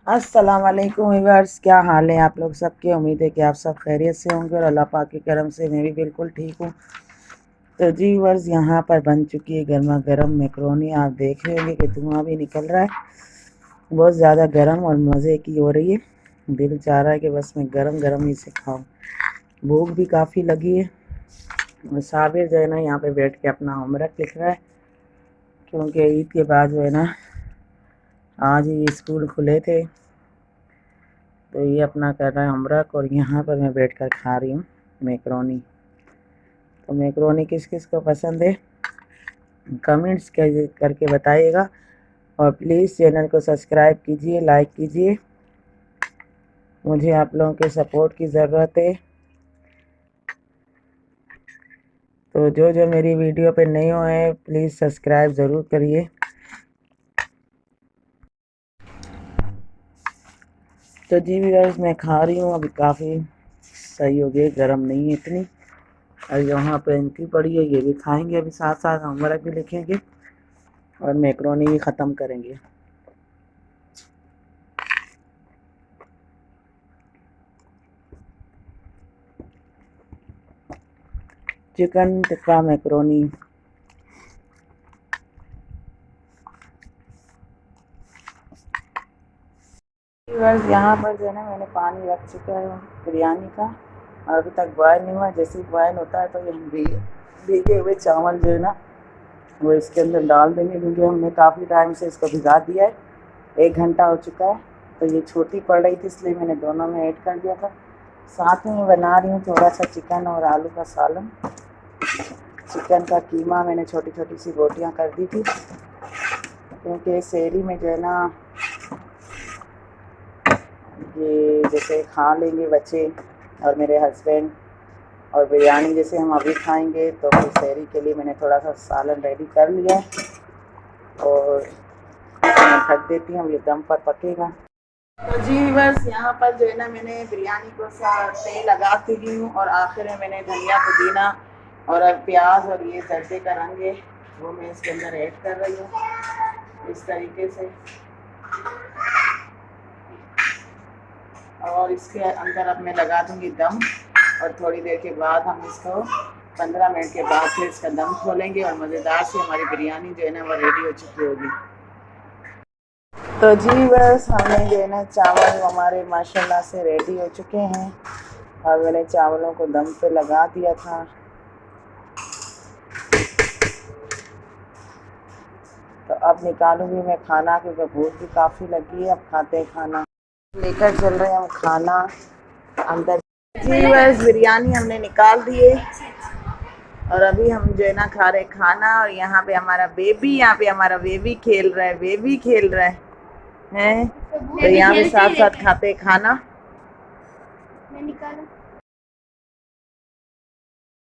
अस्सलाम वालेकुम व्यूअर्स, क्या हाल है आप लोग सबके। उम्मीद है कि आप सब खैरियत से होंगे और अल्लाह पाक के करम से मैं भी बिल्कुल ठीक हूँ। तो जी व्यूअर्स, यहाँ पर बन चुकी है गर्मा गर्म मैकरोनी। आप देख रहे होंगे कि धुआं भी निकल रहा है, बहुत ज़्यादा गर्म और मज़े की हो रही है। दिल चाह रहा है कि बस मैं गरम गरम ही से खाऊँ। भूख भी काफ़ी लगी है। और साबिर जो है ना, यहाँ पे बैठ के अपना होमवर्क लिख रहा है, क्योंकि ईद के बाद जो है ना, आज ही स्कूल खुले थे, तो ये अपना कर रहा है होमवर्क। और यहाँ पर मैं बैठकर खा रही हूँ मैकरोनी। तो मैकरोनी किस किस को पसंद है कमेंट्स करके बताइएगा। और प्लीज़ चैनल को सब्सक्राइब कीजिए, लाइक कीजिए, मुझे आप लोगों के सपोर्ट की ज़रूरत है। तो जो जो मेरी वीडियो पे नए हुए हैं प्लीज़ सब्सक्राइब ज़रूर करिए। तो जी व्यूअर्स, मैं खा रही हूँ, अभी काफ़ी सही हो गई, गर्म नहीं है इतनी। और यहाँ पे इनकी पड़ी है, ये भी खाएंगे, अभी साथ साथ होमवर्क भी लिखेंगे और मैकरोनी भी ख़त्म करेंगे। Chicken tikka macaroni. बस यहाँ पर जो है ना, मैंने पानी रख चुका है बिरयानी का, और अभी तक बॉयल नहीं हुआ। जैसे ही बॉयल होता है तो ये भीगे हुए चावल जो है ना, वो इसके अंदर डाल देंगे, क्योंकि हमने काफ़ी टाइम से इसको भिगा दिया है, 1 घंटा हो चुका है। तो ये छोटी पड़ रही थी, इसलिए मैंने दोनों में ऐड कर दिया था। साथ में बना रही हूँ थोड़ा सा चिकन और आलू का सालन। चिकन का कीमा मैंने छोटी छोटी सी रोटियाँ कर दी थी, क्योंकि शहरी में जो है ना, ये जैसे खा लेंगे बच्चे और मेरे हस्बैंड, और बिरयानी जैसे हम अभी खाएंगे, तो फिर शहरी के लिए मैंने थोड़ा सा सालन रेडी कर लिया है। और मैं ढक देती हूँ, ये दम पर पकेगा। तो जी बस यहाँ पर जो है ना, मैंने बिरयानी को तेल लगा दी हूँ, और आखिर में मैंने धनिया पुदीना और अब प्याज और ये जर्दे का रंग है वो मैं इसके अंदर ऐड कर रही हूँ इस तरीके से। और इसके अंदर अब मैं लगा दूंगी दम, और थोड़ी देर के बाद हम इसको 15 मिनट के बाद फिर इसका दम खोलेंगे, और मज़ेदार से हमारी बिरयानी जो है ना, वो रेडी हो चुकी होगी। तो जी बस, हमने जो है ना, चावल हमारे माशाल्लाह से रेडी हो चुके हैं, और मैंने चावलों को दम पे लगा दिया था। तो अब निकालूंगी मैं खाना, क्योंकि भूख भी काफ़ी लगी है। अब खाते हैं खाना, लेकर चल रहे हैं हम खाना अंदर। जी बस, बिरयानी हमने निकाल दिए, और अभी हम जो है ना खा रहे खाना। और यहाँ पे हमारा बेबी, यहाँ पे हमारा बेबी खेल रहा है, बेबी खेल रहा है। तो यहाँ पे साथ साथ खाते खाना।